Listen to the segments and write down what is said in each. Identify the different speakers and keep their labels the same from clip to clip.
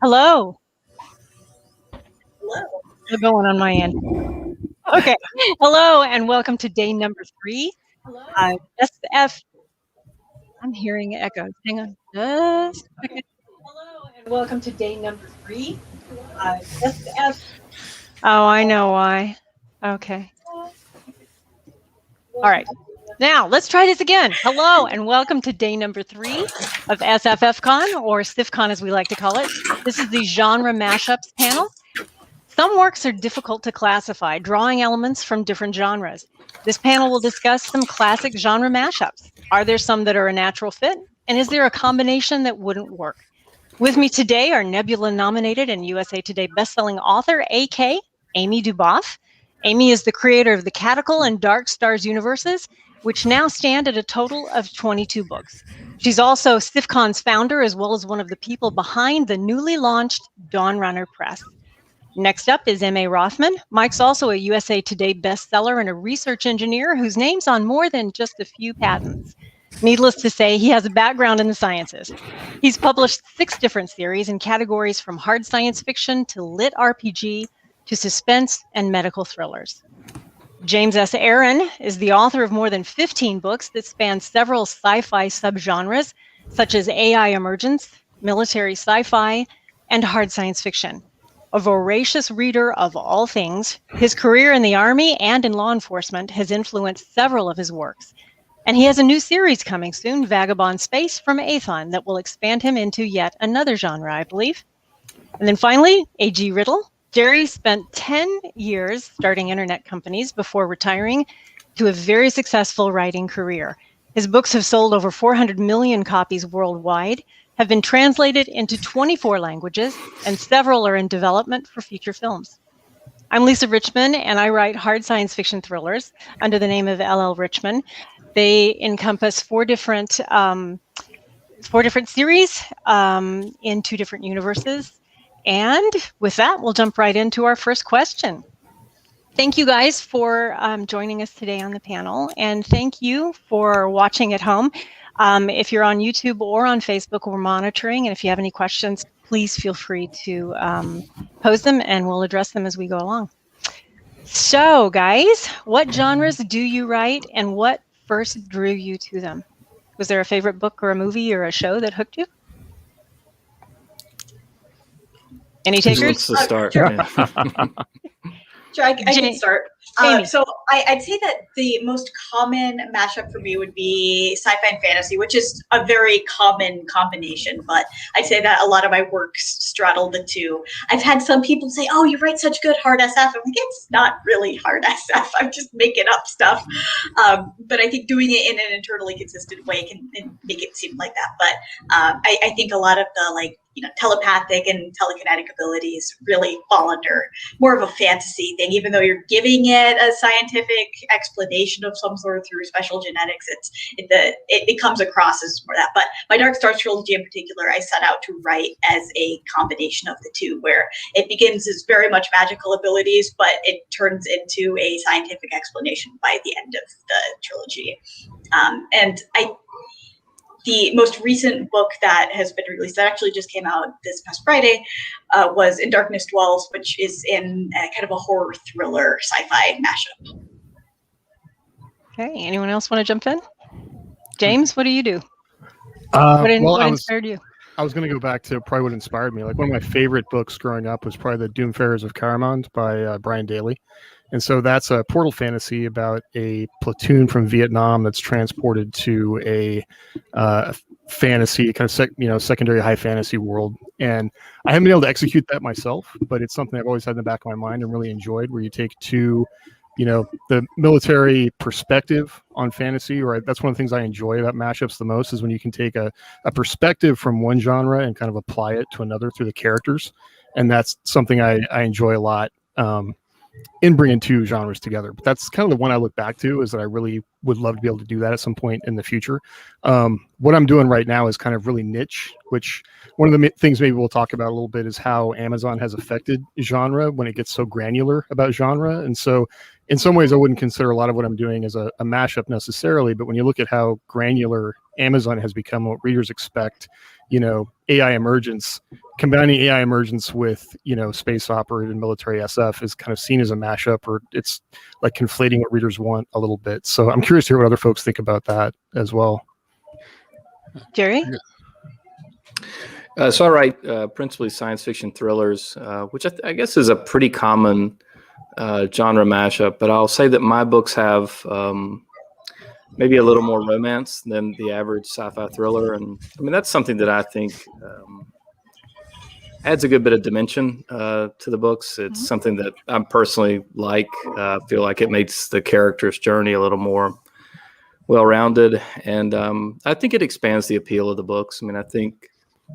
Speaker 1: Hello. Still going on my end. Okay. Hello, and welcome to day number 3. SF. I'm hearing echoes. Hang on. Just a second. Hello, and welcome to day number 3. SF. Oh, I know why. Okay. All right. Now, let's try this again. Hello, and welcome to day number 3 of SFFCon, or SFFCon as we like to call it. This is the genre mashups panel. Some works are difficult to classify, drawing elements from different genres. This panel will discuss some classic genre mashups. Are there some that are a natural fit? And is there a combination that wouldn't work? With me today are Nebula-nominated and USA Today bestselling author, A.K. Amy Duboff. Amy is the creator of the Cataclysm and Dark Stars universes, which now stand at a total of 22 books. She's also SFFCon's founder, as well as one of the people behind the newly launched Dawnrunner Press. Next up is M.A. Rothman. Mike's also a USA Today bestseller and a research engineer whose name's on more than just a few patents. Needless to say, he has a background in the sciences. He's published 6 different series in categories from hard science fiction to lit RPG to suspense and medical thrillers. James S. Aaron is the author of more than 15 books that span several sci-fi subgenres, such as AI emergence, military sci-fi, and hard science fiction. A voracious reader of all things, his career in the Army and in law enforcement has influenced several of his works. And he has a new series coming soon, Vagabond Space, from Aethon, that will expand him into yet another genre, I believe. And then finally, A.G. Riddle. Jerry spent 10 years starting internet companies before retiring to a very successful writing career. His books have sold over 400 million copies worldwide, have been translated into 24 languages, and several are in development for feature films. I'm Lisa Richman, and I write hard science fiction thrillers under the name of L.L. Richman. They encompass 4 different series in 2 different universes. And with that, we'll jump right into our first question. Thank you guys for joining us today on the panel, and thank you for watching at home. If you're on YouTube or on Facebook, we're monitoring, and if you have any questions, please feel free to pose them, and we'll address them as we go along. So, guys, what genres do you write, and what first drew you to them? Was there a favorite book or a movie or a show that hooked you? Any takers?
Speaker 2: Who wants to start?
Speaker 3: Sure.
Speaker 2: Yeah.
Speaker 3: Sure, I can start.
Speaker 1: Amy.
Speaker 3: So I'd say that the most common mashup for me would be sci-fi and fantasy, which is a very common combination, but I'd say that a lot of my works straddle the two. I've had some people say, oh, you write such good hard SF. I'm like, it's not really hard SF. I'm just making up stuff. But I think doing it in an internally consistent way can make it seem like that. But I think a lot of the telepathic and telekinetic abilities really fall under more of a fantasy thing, even though you're giving it a scientific explanation of some sort through special genetics. It comes across as more that. But my Dark Stars trilogy in particular, I set out to write as a combination of the two, where it begins as very much magical abilities, but it turns into a scientific explanation by the end of the trilogy. The most recent book that has been released, that actually just came out this past Friday, was In Darkness Dwells, which is in kind of a horror thriller sci-fi mashup.
Speaker 1: Okay, anyone else want to jump in? James, what do you do? What inspired you?
Speaker 4: I was going to go back to probably what inspired me. Like one of my favorite books growing up was probably The Doomfarers of Caramond by Brian Daley. And so that's a portal fantasy about a platoon from Vietnam that's transported to a fantasy kind of secondary high fantasy world. And I haven't been able to execute that myself, but it's something I've always had in the back of my mind and really enjoyed, where you take the military perspective on fantasy, right? That's one of the things I enjoy about mashups the most, is when you can take a perspective from one genre and kind of apply it to another through the characters. And that's something I enjoy a lot. In bringing 2 genres together. But that's kind of the one I look back to, is that I really would love to be able to do that at some point in the future. What I'm doing right now is kind of really niche, which one of the things maybe we'll talk about a little bit is how Amazon has affected genre when it gets so granular about genre. And so in some ways I wouldn't consider a lot of what I'm doing as a mashup necessarily, but when you look at how granular Amazon has become, what readers expect AI emergence, combining AI emergence with, space opera and military SF is kind of seen as a mashup, or it's like conflating what readers want a little bit. So I'm curious to hear what other folks think about that as well.
Speaker 1: Jerry?
Speaker 2: So I write principally science fiction thrillers, which I guess is a pretty common genre mashup. But I'll say that my books have maybe a little more romance than the average sci-fi thriller, and I mean that's something that I think adds a good bit of dimension to the books. It's something that I personally like. Feel like it makes the character's journey a little more well-rounded, and I think it expands the appeal of the books. I mean, I think.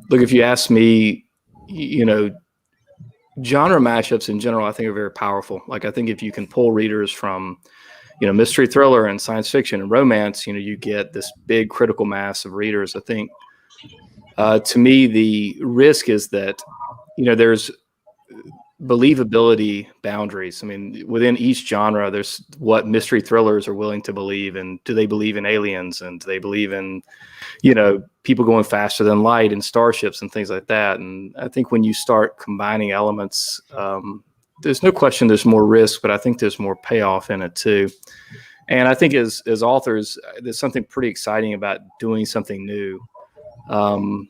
Speaker 2: Look, if you ask me, genre mashups in general, I think are very powerful. Like, I think if you can pull readers from, mystery thriller and science fiction and romance, you get this big critical mass of readers. I think, to me, the risk is that, there's believability boundaries. I mean, within each genre, there's what mystery thrillers are willing to believe, and do they believe in aliens, and do they believe in, people going faster than light and starships and things like that. And I think when you start combining elements, there's no question there's more risk, but I think there's more payoff in it too. And I think as authors, there's something pretty exciting about doing something new. And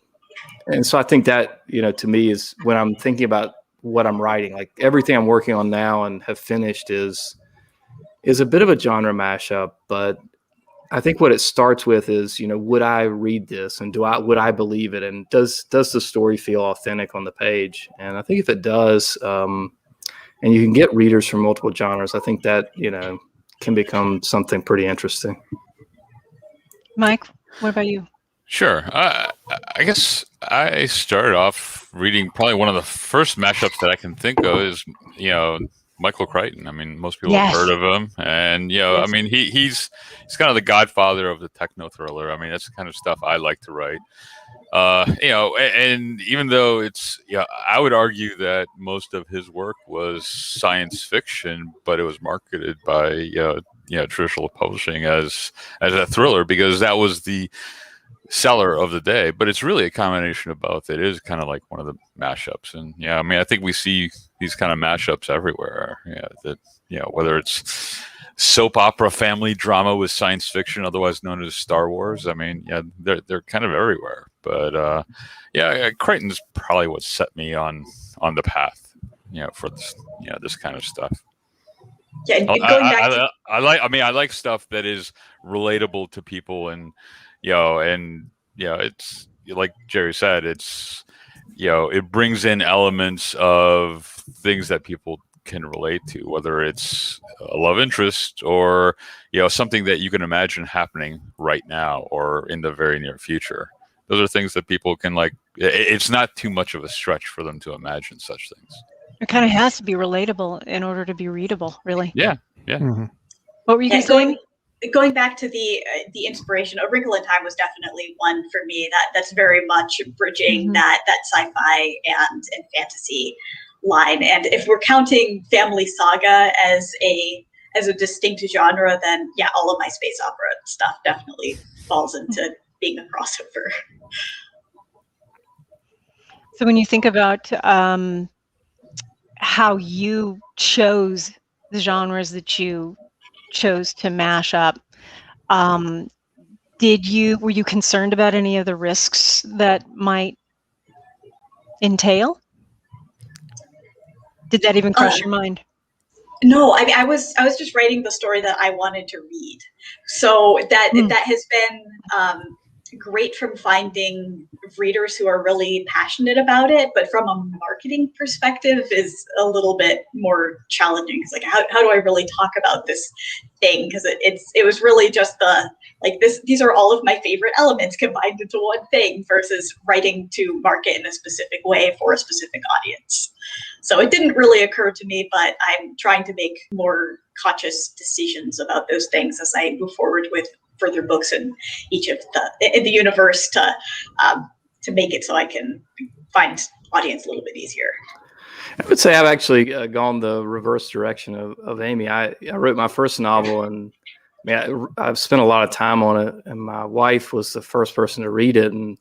Speaker 2: so I think that, to me is when I'm thinking about what I'm writing, like everything I'm working on now and have finished is a bit of a genre mashup, but I think what it starts with is, would I read this, and would I believe it? And does the story feel authentic on the page? And I think if it does, and you can get readers from multiple genres, I think that, can become something pretty interesting.
Speaker 1: Mike, what about you?
Speaker 5: Sure. I guess I started off reading probably one of the first mashups that I can think of is, Michael Crichton. I mean, most people have heard of him, and I mean, he's kind of the godfather of the techno thriller. I mean, that's the kind of stuff I like to write. And even though it's, I would argue that most of his work was science fiction, but it was marketed by, traditional publishing as a thriller because that was the seller of the day. But it's really a combination of both. It is kind of like one of the mashups, and I mean, I think we see these kind of mashups everywhere. Whether it's soap opera family drama with science fiction, otherwise known as Star Wars. I mean, they're kind of everywhere. But Crichton's probably what set me on the path, for this, this kind of stuff.
Speaker 3: Yeah, going back to
Speaker 5: I like stuff that is relatable to people, and it's like Jerry said, it's it brings in elements of things that people can relate to, whether it's a love interest or something that you can imagine happening right now or in the very near future. Those are things that people can like. It's not too much of a stretch for them to imagine such things.
Speaker 1: It kind of has to be relatable in order to be readable, really.
Speaker 5: Yeah.
Speaker 4: Mm-hmm.
Speaker 1: What were you going to say?
Speaker 3: Going back to the inspiration, A Wrinkle in Time was definitely one for me. That's very much bridging that sci-fi and fantasy line. And if we're counting Family Saga as a distinct genre, then all of my space opera stuff definitely falls into being a crossover.
Speaker 1: So when you think about how you chose the genres that you chose to mash up, were you concerned about any of the risks that might entail? Did that even cross your mind?
Speaker 3: No, I mean, I was just writing the story that I wanted to read. So that has been great from finding readers who are really passionate about it, but from a marketing perspective is a little bit more challenging. It's like, how do I really talk about this thing? Because it was really just these are all of my favorite elements combined into one thing versus writing to market in a specific way for a specific audience. So it didn't really occur to me, but I'm trying to make more conscious decisions about those things as I move forward with further books in each of the universe to make it so I can find audience a little bit easier.
Speaker 2: I would say I've actually gone the reverse direction of Amy. I wrote my first novel, and I've spent a lot of time on it, and my wife was the first person to read it. And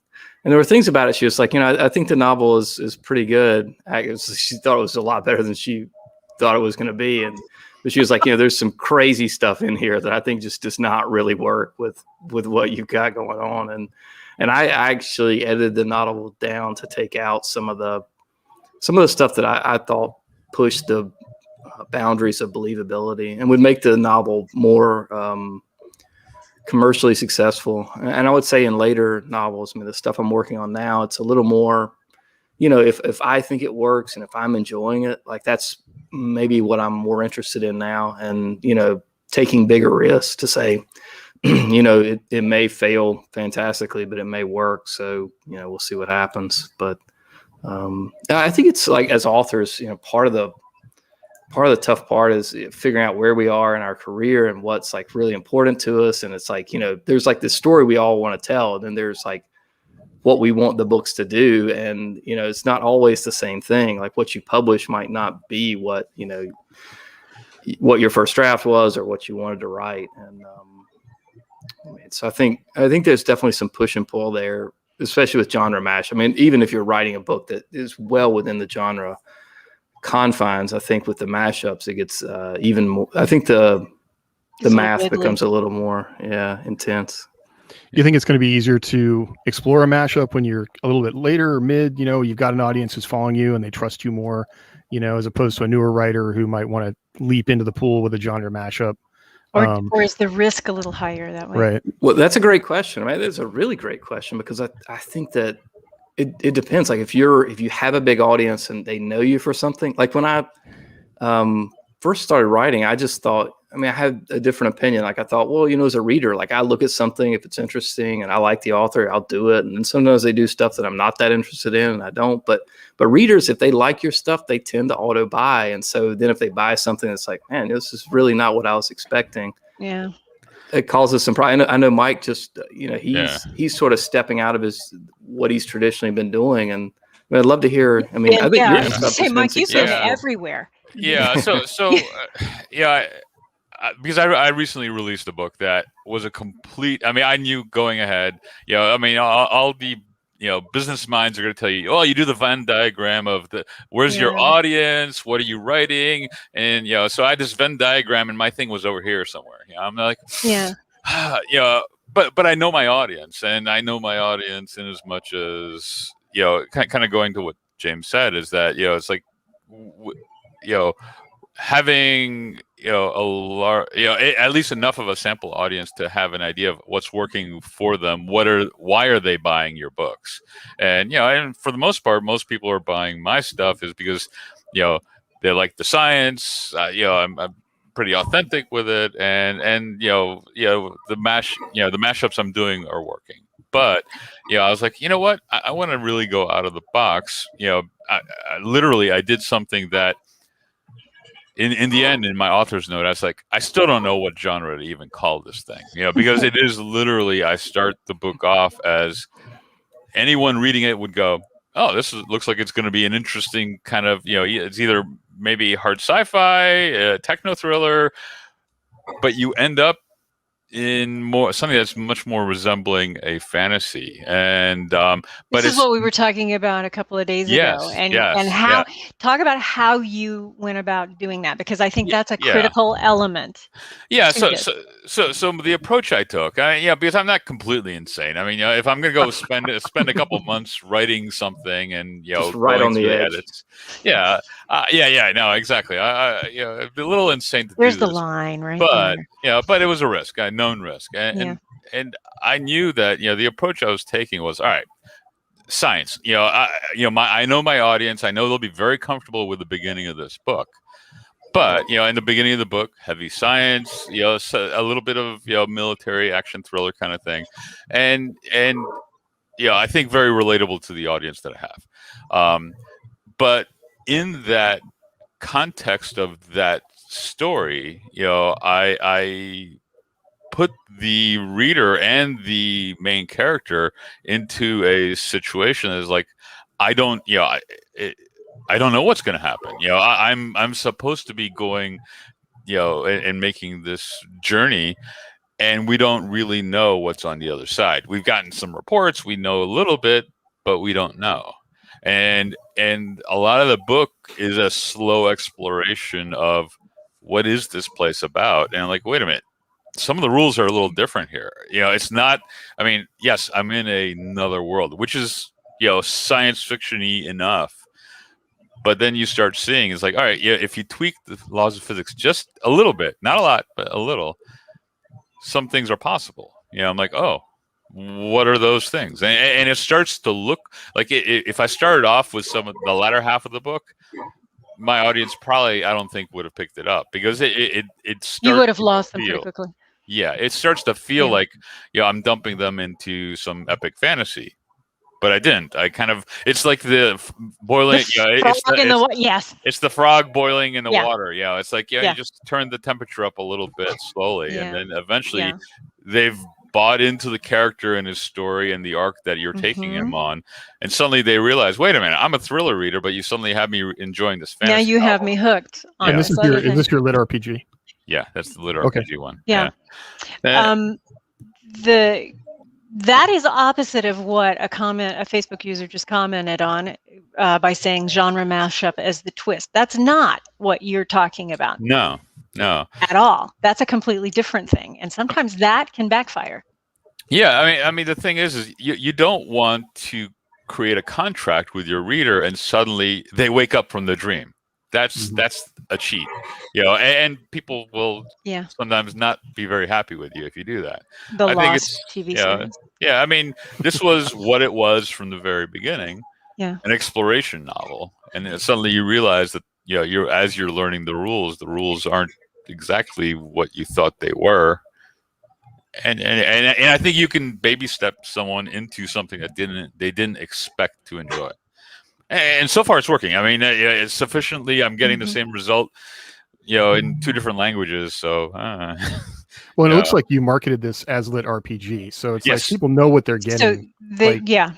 Speaker 2: there were things about it. She was like, I think the novel is pretty good. She thought it was a lot better than she thought it was going to be. But she was like, there's some crazy stuff in here that I think just does not really work with what you've got going on. And I actually edited the novel down to take out some of the stuff that I thought pushed the boundaries of believability and would make the novel more commercially successful. And I would say in later novels, the stuff I'm working on now, it's a little more, if I think it works and if I'm enjoying it, like that's maybe what I'm more interested in now. And, taking bigger risks to say, it may fail fantastically, but it may work. So, we'll see what happens. But I think it's like, as authors, part of the tough part is figuring out where we are in our career and what's like really important to us. And it's like, there's like this story we all want to tell. And then there's like what we want the books to do. And, it's not always the same thing. Like what you publish might not be what your first draft was or what you wanted to write. And so I think there's definitely some push and pull there, especially with genre mash. Even if you're writing a book that is well within the genre confines, I think with the mashups, it gets even more. I think the math becomes a little more, intense.
Speaker 4: You think it's going to be easier to explore a mashup when you're a little bit later or mid, you've got an audience who's following you and they trust you more, as opposed to a newer writer who might want to leap into the pool with a genre mashup?
Speaker 1: Or is the risk a little higher that way?
Speaker 4: Right.
Speaker 2: Well, that's a great question. That's a really great question, because I think that it depends. Like if you have a big audience and they know you for something, like when I first started writing, I just thought, I had a different opinion. Like I thought, well, as a reader, like I look at something, if it's interesting and I like the author, I'll do it. And then sometimes they do stuff that I'm not that interested in and I don't. But readers, if they like your stuff, they tend to auto buy. And so then if they buy something that's like, man, this is really not what I was expecting.
Speaker 1: Yeah.
Speaker 2: It causes some pride. I know Mike just, he's sort of stepping out of what he's traditionally been doing. And I'd love to hear, I think your stuff has
Speaker 1: Mike,
Speaker 2: been
Speaker 1: you've been
Speaker 2: successful.
Speaker 1: everywhere.
Speaker 5: Yeah. Because I recently released a book that was a complete, I knew going ahead, all the, business minds are going to tell you, oh, you do the Venn diagram of where's your audience? What are you writing? And, so I had this Venn diagram and my thing was over here somewhere. I'm like, but I know my audience, and I know my audience in as much as, kind of going to what James said is that, it's like, having a large, at least enough of a sample audience to have an idea of what's working for them. Why are they buying your books? And and for the most part, most people are buying my stuff is because they like the science. I'm pretty authentic with it, and the mashups I'm doing are working. But I was like, what? I want to really go out of the box. I literally did something that. In the end, in my author's note, I was like, I still don't know what genre to even call this thing, because it is literally, I start the book off as anyone reading it would go, oh, looks like it's going to be an interesting kind of, it's either maybe hard sci-fi, techno thriller, but you end up in something that's much more resembling a fantasy. And but
Speaker 1: this is what we were talking about a couple of days ago, and how talk about how you went about doing that, because I think that's a critical element.
Speaker 5: So the approach I took, because I'm not completely insane. If I'm going to go spend a couple months writing something and
Speaker 2: just right on the edge.
Speaker 5: Edits, no, exactly. A little insane to
Speaker 1: There's
Speaker 5: do
Speaker 1: the
Speaker 5: this.
Speaker 1: line, right?
Speaker 5: But but it was a risk, a known risk, and I knew that the approach I was taking was all right. Science, I know my audience. I know they'll be very comfortable with the beginning of this book. But in the beginning of the book, heavy science, a little bit of military action thriller kind of thing, and I think very relatable to the audience that I have. But in that context of that story, I put the reader and the main character into a situation that is like, I don't know what's going to happen. I'm supposed to be going, and making this journey, and we don't really know what's on the other side. We've gotten some reports, we know a little bit, but we don't know. And a lot of the book is a slow exploration of what is this place about. And I'm like, wait a minute, some of the rules are a little different here. It's not, I mean, yes, I'm in another world, which is, science fiction-y enough. But then you start seeing, it's like, all right, if you tweak the laws of physics just a little bit, not a lot, but a little, some things are possible. I'm like, oh, what are those things? And it starts to look like if I started off with some of the latter half of the book, my audience probably, I don't think, would have picked it up, because it starts
Speaker 1: You would have
Speaker 5: to
Speaker 1: lost them
Speaker 5: feel-
Speaker 1: pretty quickly.
Speaker 5: Yeah, it starts to feel
Speaker 1: Yeah.
Speaker 5: like, I'm dumping them into some epic fantasy. But I didn't. I kind of, it's like the boiling,
Speaker 1: Yes.
Speaker 5: it's the frog boiling in the
Speaker 1: Yeah.
Speaker 5: water. It's like,
Speaker 1: Yeah.
Speaker 5: you just turn the temperature up a little bit slowly.
Speaker 1: Yeah.
Speaker 5: And then eventually
Speaker 1: Yeah.
Speaker 5: they've bought into the character and his story and the arc that you're taking him on. And suddenly they realize, wait a minute, I'm a thriller reader, but you suddenly have me enjoying this fantasy
Speaker 1: Now you have
Speaker 5: novel.
Speaker 1: me hooked on
Speaker 4: And
Speaker 1: this
Speaker 4: is
Speaker 1: other thing.
Speaker 4: this your lit RPG?
Speaker 5: Yeah, that's the lit
Speaker 4: Okay.
Speaker 5: RPG one.
Speaker 1: Yeah.
Speaker 5: Yeah.
Speaker 1: That is opposite of what a Facebook user just commented on by saying genre mashup as the twist. That's not what you're talking about
Speaker 5: No.
Speaker 1: at all. That's a completely different thing, and sometimes that can backfire.
Speaker 5: Yeah, I mean, the thing is you don't want to create a contract with your reader and suddenly they wake up from the dream. That's a cheat, and people will sometimes not be very happy with you if you do that.
Speaker 1: The
Speaker 5: I think
Speaker 1: Lost TV series.
Speaker 5: Yeah, I mean, this was what it was from the very beginning.
Speaker 1: Yeah.
Speaker 5: An exploration novel, and then suddenly you realize that as you're learning the rules aren't exactly what you thought they were. And I think you can baby step someone into something that they didn't expect to enjoy. And so far it's working. I mean, it's sufficiently, I'm getting the same result, in 2 different languages. So,
Speaker 4: well, it looks like you marketed this as lit RPG. So it's like people know what they're getting.
Speaker 1: So
Speaker 5: Yeah,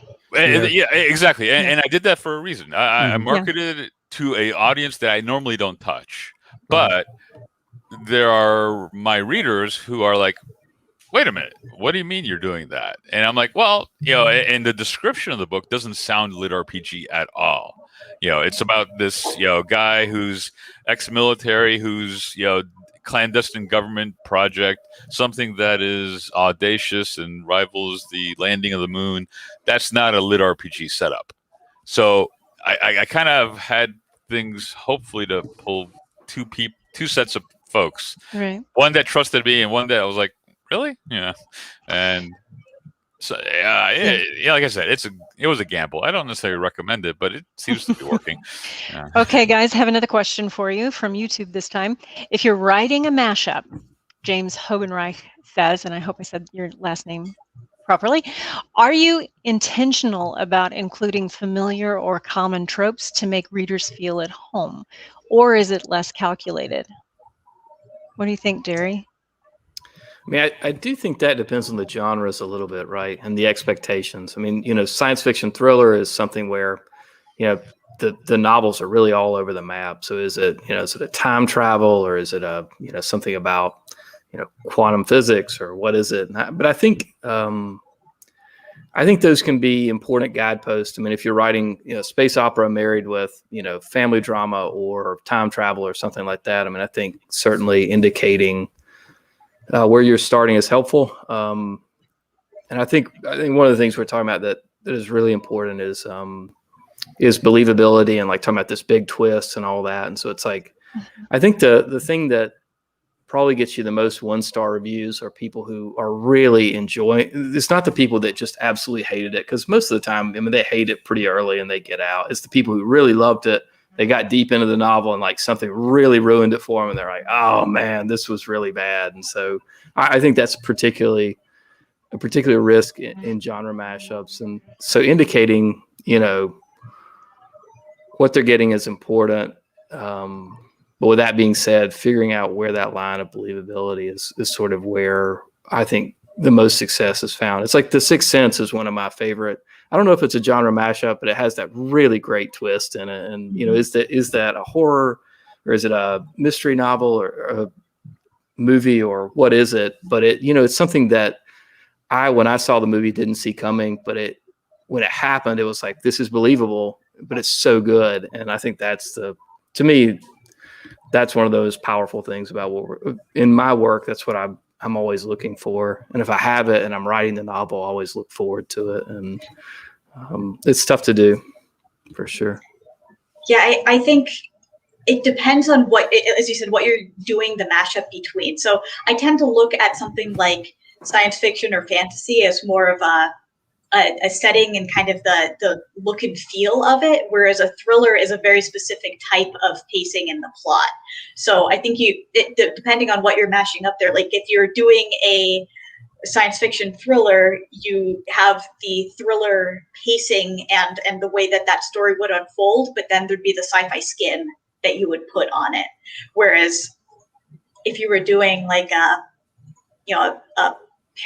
Speaker 5: exactly. And I did that for a reason. I marketed it to an audience that I normally don't touch. But there are my readers who are like, wait a minute, what do you mean you're doing that? And I'm like, well, and the description of the book doesn't sound lit RPG at all. It's about this, guy who's ex-military, who's, clandestine government project, something that is audacious and rivals the landing of the moon. That's not a lit RPG setup. So I kind of had things hopefully to pull two sets of folks.
Speaker 1: Right.
Speaker 5: One that trusted me and one that I was like, really? Yeah. And so, like I said, it was a gamble. I don't necessarily recommend it, but it seems to be working. Yeah.
Speaker 1: Okay, guys, have another question for you from YouTube this time. If you're writing a mashup, James Hogenreich says, and I hope I said your last name properly, are you intentional about including familiar or common tropes to make readers feel at home, or is it less calculated? What do you think, Derry?
Speaker 2: I mean, I do think that depends on the genres a little bit, right? And the expectations. I mean, science fiction thriller is something where, the novels are really all over the map. So is it a time travel, or is it something about, quantum physics, or what is it? But I think those can be important guideposts. I mean, if you're writing, space opera married with, family drama or time travel or something like that, I mean, I think certainly indicating where you're starting is helpful. And I think one of the things we're talking about that is really important is believability, and like talking about this big twist and all that. And so it's like, I think the thing that probably gets you the most 1-star reviews are people who are really enjoying. It's not the people that just absolutely hated it, because most of the time, I mean, they hate it pretty early and they get out. It's the people who really loved it. They got deep into the novel and like something really ruined it for them, and they're like, "Oh man, this was really bad." And so I think that's a particular risk in genre mashups. And so indicating, what they're getting is important. But with that being said, figuring out where that line of believability is sort of where I think the most success is found. It's like The Sixth Sense is one of my favorite. I don't know if it's a genre mashup, but it has that really great twist in it. And, is that a horror, or is it a mystery novel, or a movie or what is it? But it's something that when I saw the movie, didn't see coming, but when it happened, it was like, this is believable, but it's so good. And I think to me, that's one of those powerful things about in my work. That's what I'm always looking for. And if I have it and I'm writing the novel, I always look forward to it. And it's tough to do, for sure.
Speaker 3: Yeah, I think it depends on as you said, what you're doing the mashup between. So I tend to look at something like science fiction or fantasy as more of a setting and kind of the look and feel of it, whereas a thriller is a very specific type of pacing in the plot. So I think depending on what you're mashing up there, like if you're doing a science fiction thriller, you have the thriller pacing and the way that story would unfold, but then there'd be the sci-fi skin that you would put on it. Whereas if you were doing like a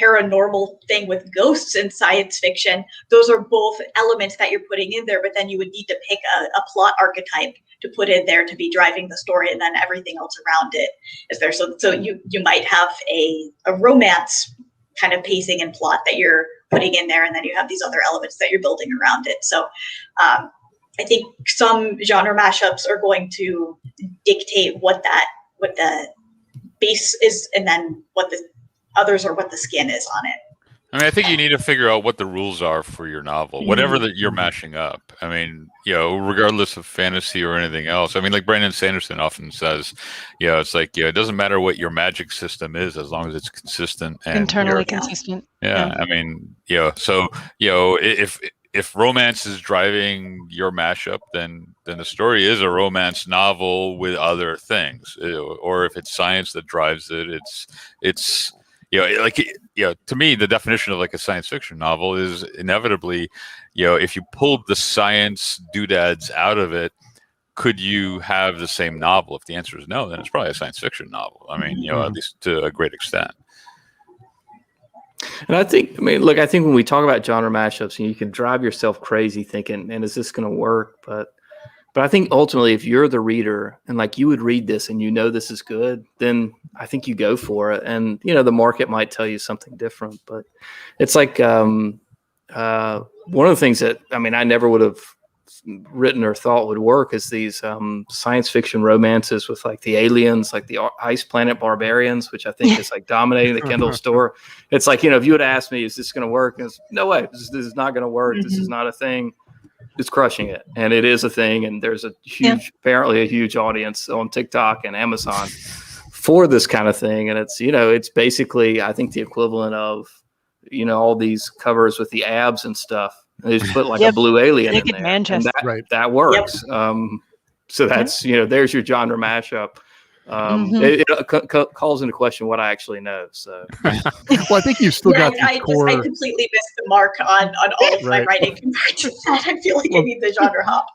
Speaker 3: paranormal thing with ghosts in science fiction, those are both elements that you're putting in there, but then you would need to pick a plot archetype to put in there to be driving the story, and then everything else around it is there. So you might have a romance kind of pacing and plot that you're putting in there, and then you have these other elements that you're building around it. So I think some genre mashups are going to dictate what the base is, and then what the others are what the skin is on it.
Speaker 5: I mean, I think you need to figure out what the rules are for your novel, whatever that you're mashing up. I mean, regardless of fantasy or anything else. I mean, like Brandon Sanderson often says, it's like, it doesn't matter what your magic system is as long as it's consistent and
Speaker 1: internally consistent.
Speaker 5: Yeah, I mean, so if romance is driving your mashup, then the story is a romance novel with other things. Or if it's science that drives it, it's to me, the definition of like a science fiction novel is inevitably, if you pulled the science doodads out of it, could you have the same novel? If the answer is no, then it's probably a science fiction novel. I mean, at least to a great extent.
Speaker 2: And I think when we talk about genre mashups, you can drive yourself crazy thinking, man, is this going to work? But I think ultimately, if you're the reader and like you would read this and this is good, then I think you go for it. And, the market might tell you something different. But it's like one of the things that, I never would have written or thought would work is these science fiction romances with like the aliens, like the ice planet barbarians, which I think is like dominating the Kindle store. It's like, if you had asked me, is this going to work? It's, no way, this is not going to work. This is not a thing. It's crushing it. And it is a thing. And there's apparently a huge audience on TikTok and Amazon for this kind of thing. And it's, it's basically, I think the equivalent of, all these covers with the abs and stuff. They just put like a blue alien in there. And that works. Yep. So that's, there's your genre mashup. It calls into question what I actually know. So,
Speaker 4: well, I think you've still got
Speaker 3: I completely missed the mark on all of my writing compared to that. I feel like I need the genre hop.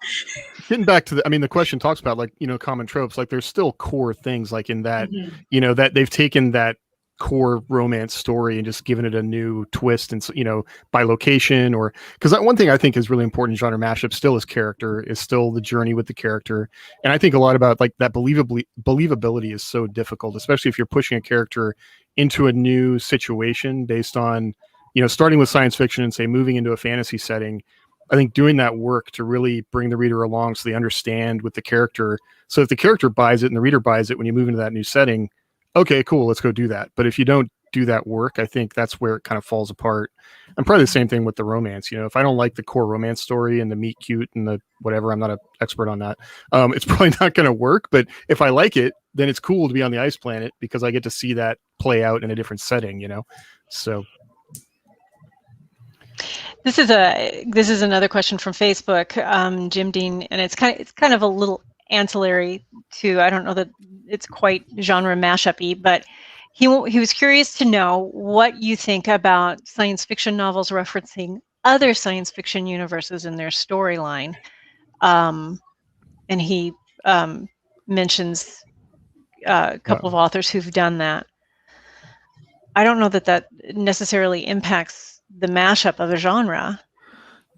Speaker 4: Getting back to the question talks about like, common tropes, like there's still core things like in that, that they've taken that core romance story and just given it a new twist and by location, or because one thing I think is really important in genre mashup still is character, is still the journey with the character. And I think a lot about like that believability is so difficult, especially if you're pushing a character into a new situation based on starting with science fiction and say moving into a fantasy setting. I think doing that work to really bring the reader along so they understand with the character. So if the character buys it and the reader buys it when you move into that new setting, okay, cool, let's go do that. But if you don't do that work, I think that's where it kind of falls apart. And probably the same thing with the romance. If I don't like the core romance story and the meet cute and the whatever, I'm not an expert on that. It's probably not going to work. But if I like it, then it's cool to be on the ice planet because I get to see that play out in a different setting. So.
Speaker 1: This is another question from Facebook, Jim Dean, and it's kind of a little ancillary to, I don't know that it's quite genre mashup-y, but he was curious to know what you think about science fiction novels referencing other science fiction universes in their storyline. And he mentions a couple of authors who've done that. I don't know that necessarily impacts the mashup of a genre.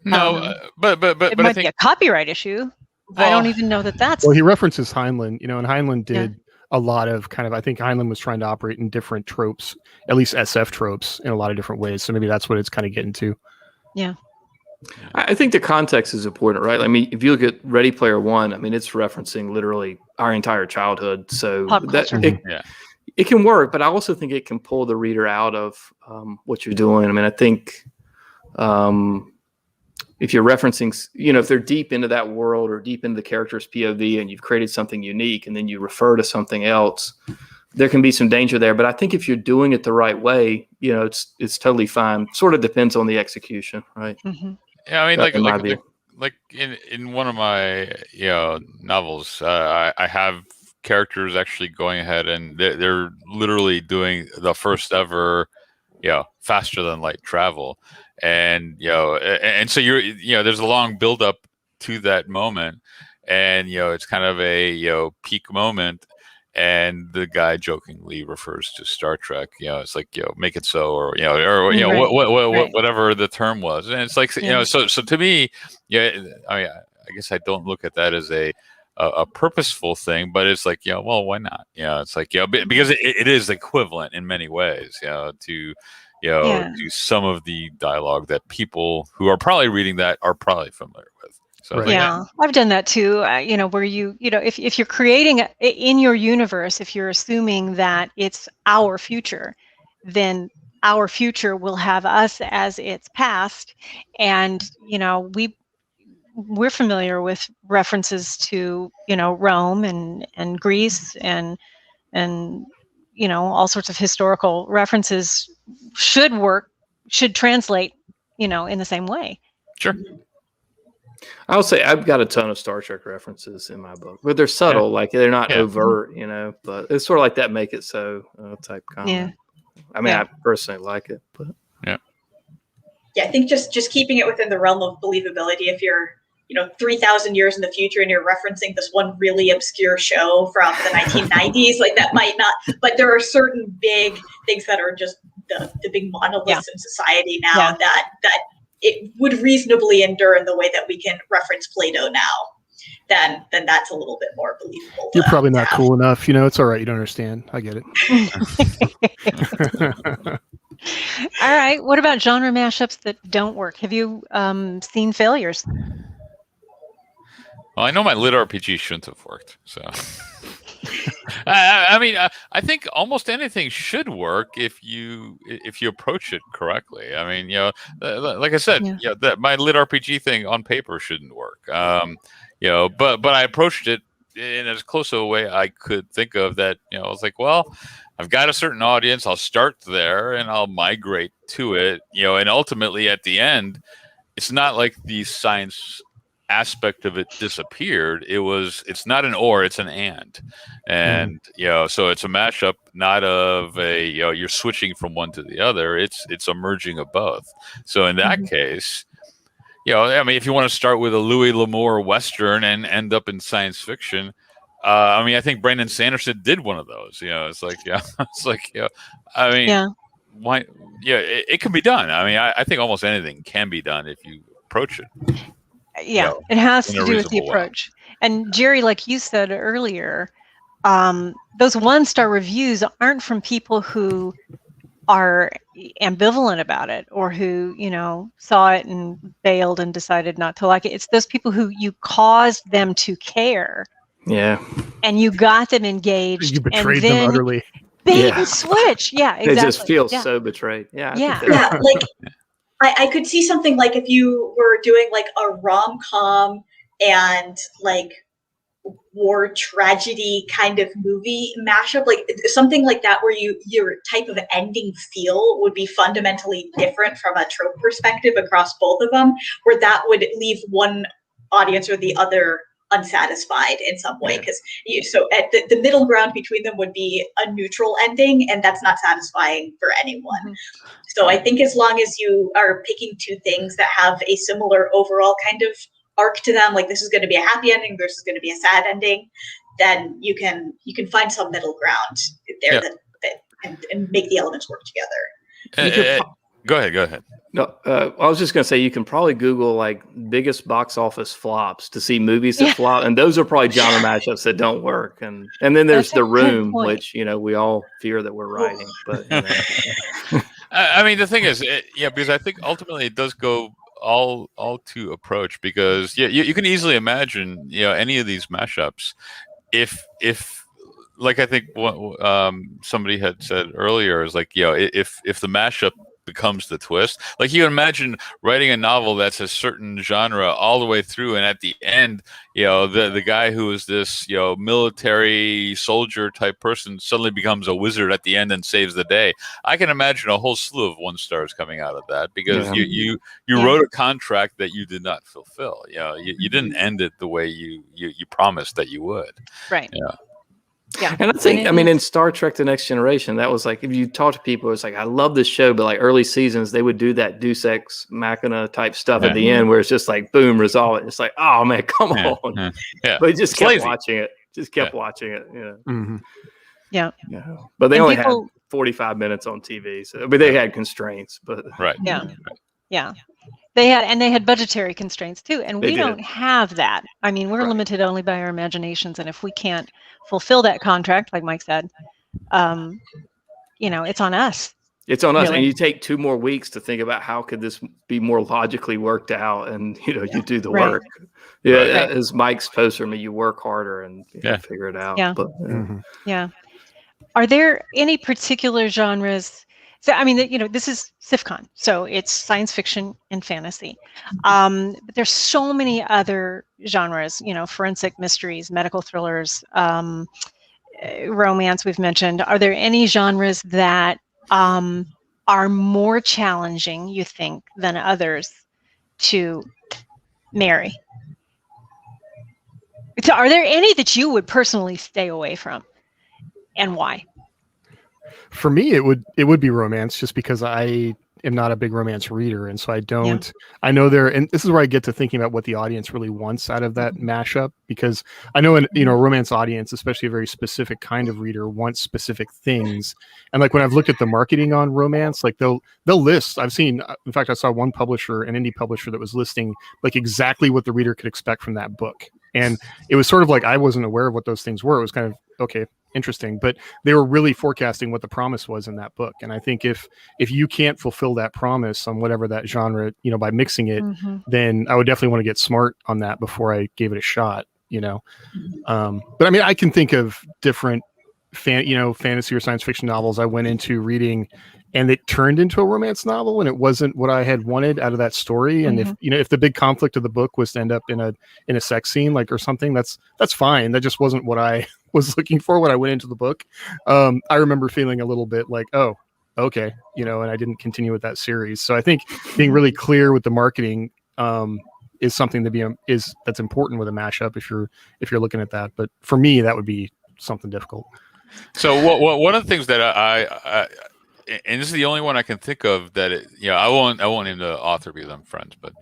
Speaker 5: No, but
Speaker 1: it might be a copyright issue. Well, I don't even know that that's.
Speaker 4: Well, he references Heinlein, and Heinlein did a lot of kind of, I think Heinlein was trying to operate in different tropes, at least SF tropes, in a lot of different ways. So maybe that's what it's kind of getting to.
Speaker 1: Yeah.
Speaker 2: I think the context is important, right? I mean, if you look at Ready Player One, I mean, it's referencing literally our entire childhood. So
Speaker 1: Pop
Speaker 2: that
Speaker 1: culture.
Speaker 2: it can work, but I also think it can pull the reader out of what you're doing. I mean, I think if you're referencing, if they're deep into that world or deep into the character's POV and you've created something unique and then you refer to something else, there can be some danger there. But I think if you're doing it the right way, it's totally fine. Sort of depends on the execution, right?
Speaker 1: Mm-hmm.
Speaker 5: Yeah, I mean,
Speaker 2: In
Speaker 5: like in one of my novels, I have characters actually going ahead and they're literally doing the first ever faster than light travel, and and so there's a long build up to that moment, and it's kind of a peak moment. And the guy jokingly refers to Star Trek. It's like, make it so, or
Speaker 1: Right.
Speaker 5: whatever the term was. And it's like, so to me, I mean, I guess I don't look at that as a purposeful thing, but it's like, well, why not? It's like, because it is equivalent in many ways, to to some of the dialogue that people who are probably reading that are probably familiar with. So
Speaker 4: Right.
Speaker 1: Yeah, I've done that too. Where if you're creating in your universe, if you're assuming that it's our future, then our future will have us as its past, and we're familiar with references to Rome and Greece and all sorts of historical references should translate in the same way.
Speaker 5: Sure.
Speaker 2: I'll say I've got a ton of Star Trek references in my book, but they're subtle, like they're not overt, but it's sort of like that make it so type comment. I mean, I personally like it, but
Speaker 3: I think just keeping it within the realm of believability. If you're 3,000 years in the future and you're referencing this one really obscure show from the 1990s, like that might not, but there are certain big things that are just the big monoliths in society now that it would reasonably endure in the way that we can reference Plato now, then that's a little bit more believable.
Speaker 4: You're probably not cool enough. It's all right. You don't understand. I get it.
Speaker 1: All right. What about genre mashups that don't work? Have you seen failures?
Speaker 5: Well, I know my lit RPG shouldn't have worked. So, I mean, I think almost anything should work if you approach it correctly. I mean, like I said, that my lit RPG thing on paper shouldn't work. But I approached it in as close a way I could think of that. I was like, well, I've got a certain audience. I'll start there and I'll migrate to it. And ultimately at the end, it's not like the science aspect of it disappeared. It's not an or, it's an and so it's a mashup, not of a you're switching from one to the other. It's a merging of both. So in that case, I mean, if you want to start with a Louis L'Amour Western and end up in science fiction, I mean, I think Brandon Sanderson did one of those. It's like, it's like, I mean, why? It can be done. I mean, I think almost anything can be done if you approach it.
Speaker 1: It has to do with the approach. And Jerry, like you said earlier, those 1-star reviews aren't from people who are ambivalent about it or who saw it and bailed and decided not to like it. It's those people who you caused them to care, and you got them engaged.
Speaker 4: You betrayed them utterly.
Speaker 1: Bait and switch. Exactly.
Speaker 2: They just feel so betrayed.
Speaker 3: Like I could see something like if you were doing like a rom-com and like war tragedy kind of movie mashup, like something like that, where your type of ending feel would be fundamentally different from a trope perspective across both of them, where that would leave one audience or the other unsatisfied in some way, because so at the middle ground between them would be a neutral ending, and that's not satisfying for anyone. So I think as long as you are picking two things that have a similar overall kind of arc to them, like this is going to be a happy ending versus going to be a sad ending, then you can find some middle ground there that and make the elements work together.
Speaker 5: Go ahead.
Speaker 2: No, I was just gonna say you can probably Google like biggest box office flops to see movies that flop, and those are probably genre mashups that don't work. And then there's
Speaker 1: That's a
Speaker 2: The
Speaker 1: good
Speaker 2: Room,
Speaker 1: point.
Speaker 2: which we all fear that we're writing, but
Speaker 5: I mean, the thing is, because I think ultimately it does go all to approach, because you can easily imagine any of these mashups if like I think what somebody had said earlier is like if the mashup becomes the twist, like you can imagine writing a novel that's a certain genre all the way through, and at the end the guy who is this military soldier type person suddenly becomes a wizard at the end and saves the day. I can imagine a whole slew of 1-stars coming out of that, because you wrote a contract that you did not fulfill. You didn't end it the way you promised that you would.
Speaker 1: Right. Yeah.
Speaker 2: And I think, in Star Trek: The Next Generation, that was like, if you talk to people, it's like, I love this show, but like early seasons, they would do that Deus Ex Machina type stuff at the end, where it's just like, boom, resolve it. It's like, oh man, come on.
Speaker 5: Yeah.
Speaker 2: But just kept
Speaker 5: lazy.
Speaker 2: watching it. Just kept watching it.
Speaker 1: Yeah.
Speaker 2: But they
Speaker 1: And
Speaker 2: only
Speaker 1: people-
Speaker 2: had 45 minutes on TV, so they had constraints. But
Speaker 5: Right.
Speaker 1: Yeah. They had budgetary constraints too, and
Speaker 2: They
Speaker 1: we
Speaker 2: did.
Speaker 1: don't have that. I mean, we're limited only by our imaginations, and if we can't fulfill that contract, like Mike said, it's on us.
Speaker 2: It's on us,
Speaker 1: Really?
Speaker 2: and you take 2 more weeks to think about how could this be more logically worked out, and you do the
Speaker 1: Right.
Speaker 2: work. Yeah,
Speaker 1: Right.
Speaker 2: as Mike's poster, you work harder and figure it out.
Speaker 1: Yeah.
Speaker 2: But,
Speaker 1: Yeah. Are there any particular genres? So, this is SFFCon, so it's science fiction and fantasy. But there's so many other genres, forensic mysteries, medical thrillers, romance we've mentioned. Are there any genres that are more challenging, you think, than others to marry? Are there any that you would personally stay away from, and why?
Speaker 4: For me, it would be romance, just because I am not a big romance reader, and so I don't. I know and this is where I get to thinking about what the audience really wants out of that mashup, because I know a romance audience, especially a very specific kind of reader, wants specific things. And like when I've looked at the marketing on romance, like they'll list. I've seen, in fact, I saw one publisher, an indie publisher, that was listing like exactly what the reader could expect from that book, and it was sort of like I wasn't aware of what those things were. It was kind of okay, interesting, but they were really forecasting what the promise was in that book. And I think if you can't fulfill that promise on whatever that genre, by mixing it, then I would definitely want to get smart on that before I gave it a shot. But I can think of different fantasy or science fiction novels I went into reading, and it turned into a romance novel, and it wasn't what I had wanted out of that story. And if the big conflict of the book was to end up in a sex scene, like, or something, that's fine. That just wasn't what I was looking for when I went into the book. I remember feeling a little bit like, oh, okay, and I didn't continue with that series. So I think being really clear with the marketing is something that's important with a mashup if you're looking at that. But for me, that would be something difficult.
Speaker 5: So one of the things that I and this is the only one I can think of that I won't name the author because I'm friends, but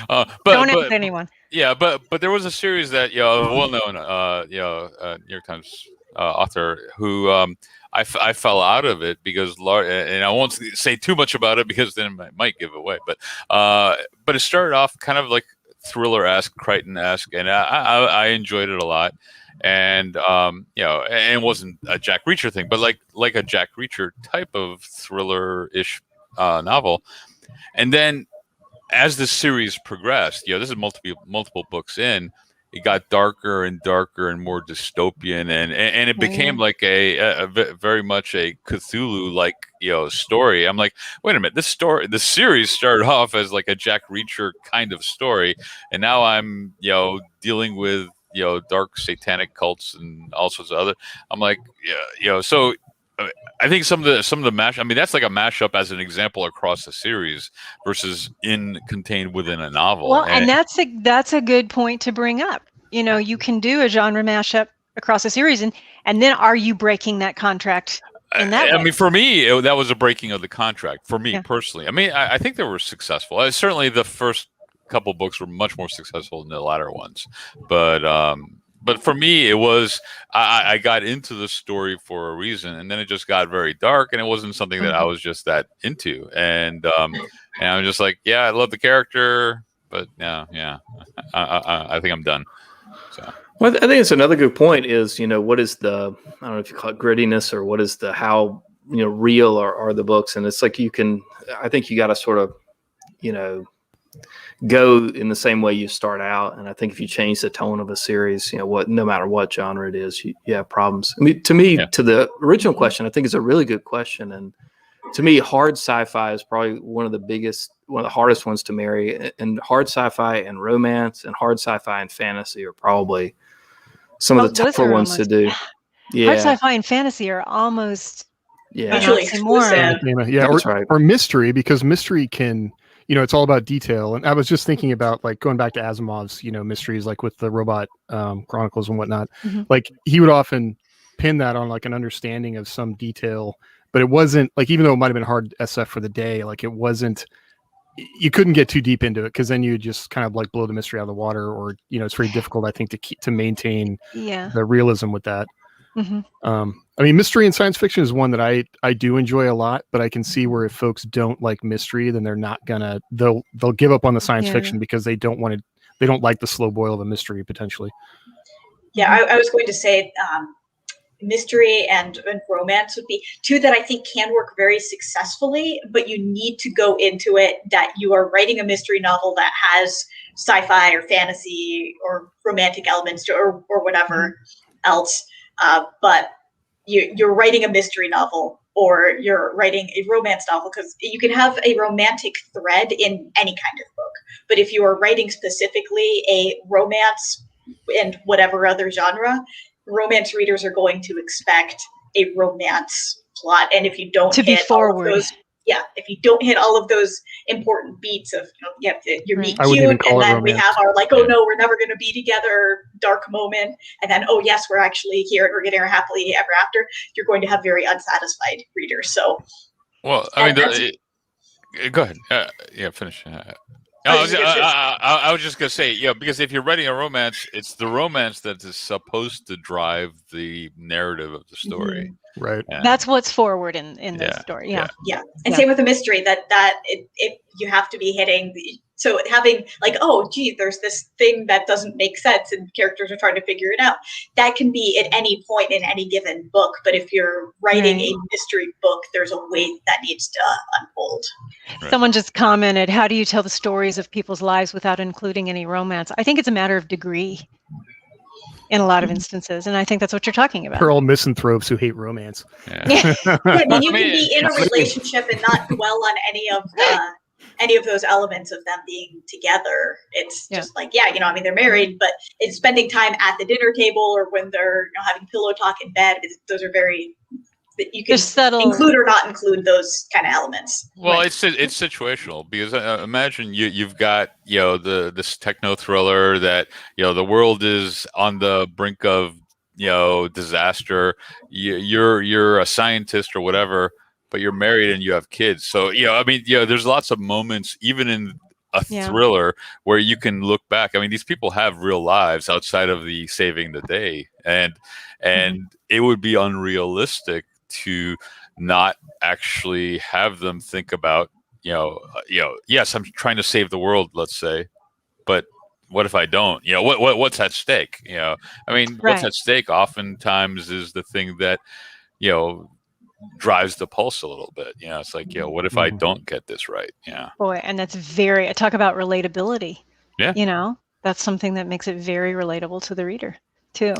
Speaker 5: but
Speaker 1: Don't ask anyone.
Speaker 5: Yeah, but there was a series that a well-known New York Times author who I fell out of it because and I won't say too much about it because then I might give it away. But it started off kind of like thriller-esque, Crichton-esque, and I enjoyed it a lot. And and it wasn't a Jack Reacher thing, but like a Jack Reacher type of thriller-ish novel. And then as the series progressed, this is multiple books in, it got darker and darker and more dystopian, and it became like a very much a Cthulhu like story. I'm like, wait a minute, the series started off as like a Jack Reacher kind of story, and now I'm dealing with dark satanic cults and all sorts of other. I'm like, so I think some of the mash. That's like a mashup as an example across the series versus contained within a novel.
Speaker 1: Well, and that's a good point to bring up. You can do a genre mashup across a series, and then are you breaking that contract in that way?
Speaker 5: For me, that was a breaking of the contract for me personally. I think they were successful. Certainly, the first couple books were much more successful than the latter ones, but but for me, it was I got into the story for a reason, and then it just got very dark, and it wasn't something that I was just that into, and I'm just like, yeah, I love the character, but I think I'm done. So.
Speaker 2: Well, I think it's another good point is, what is the, I don't know if you call it grittiness or what is the, how, real are the books. And it's like, I think you got to sort of, go in the same way you start out. And I think if you change the tone of a series, no matter what genre it is, you have problems. I mean, to me, to the original question, I think it's a really good question. And to me, hard sci-fi is probably one of the hardest ones to marry. And hard sci-fi and romance and hard sci-fi and fantasy are probably some of the tougher ones to do. Yeah.
Speaker 1: Hard sci-fi and fantasy are almost
Speaker 3: mutually exclusive.
Speaker 4: Or mystery, because mystery can, it's all about detail. And I was just thinking about like going back to Asimov's, mysteries, like with the robot chronicles and whatnot. Like he would often pin that on like an understanding of some detail, but it wasn't like, even though it might have been hard SF for the day, like it wasn't, you couldn't get too deep into it because then you just kind of like blow the mystery out of the water, or it's very difficult, I think, to maintain the realism with that. I mean, mystery and science fiction is one that I do enjoy a lot, but I can see where if folks don't like mystery, then they're not gonna they'll give up on the science fiction because they don't like the slow boil of a mystery potentially.
Speaker 3: Yeah, I was going to say mystery and romance would be two that I think can work very successfully, but you need to go into it that you are writing a mystery novel that has sci-fi or fantasy or romantic elements to, or whatever else. But you're writing a mystery novel or you're writing a romance novel, because you can have a romantic thread in any kind of book. But if you are writing specifically a romance and whatever other genre, romance readers are going to expect a romance plot, and if you don't hit all of those, if you don't hit all of those important beats of you meet cute, and then we have our like, oh no, we're never going to be together, dark moment, and then oh yes, we're actually here and we're getting our happily ever after, you're going to have very unsatisfied readers. So,
Speaker 5: well, I mean, go ahead. Finish. I was just gonna say, because if you're writing a romance, it's the romance that is supposed to drive the narrative of the story,
Speaker 4: right?
Speaker 5: Yeah.
Speaker 1: That's what's forward in the story. And
Speaker 3: same with the mystery, that you have to be hitting so having like, oh gee, there's this thing that doesn't make sense and characters are trying to figure it out. That can be at any point in any given book, but if you're writing a mystery book, there's a way that needs to unfold.
Speaker 1: Someone just commented, how do you tell the stories of people's lives without including any romance? I think it's a matter of degree in a lot of instances, and I think that's what you're talking about.
Speaker 4: We're all misanthropes who hate romance.
Speaker 3: I mean, you can be in a relationship and not dwell on any of those elements of them being together. It's just like, I mean, they're married, but it's spending time at the dinner table or when they're having pillow talk in bed. Those are very, you can include or not include those kind of elements.
Speaker 5: Well, it's situational, because imagine you've got this techno thriller that the world is on the brink of disaster. You're a scientist or whatever, but you're married and you have kids. So I mean, there's lots of moments even in a thriller where you can look back. I mean, these people have real lives outside of the saving the day, and it would be unrealistic to not actually have them think about, yes, I'm trying to save the world, let's say, but what if I don't? What's at stake? I mean, what's at stake oftentimes is the thing that, drives the pulse a little bit. It's like, what if I don't get this right? Yeah.
Speaker 1: Boy, and that's talk about relatability. Yeah. That's something that makes it very relatable to the reader too.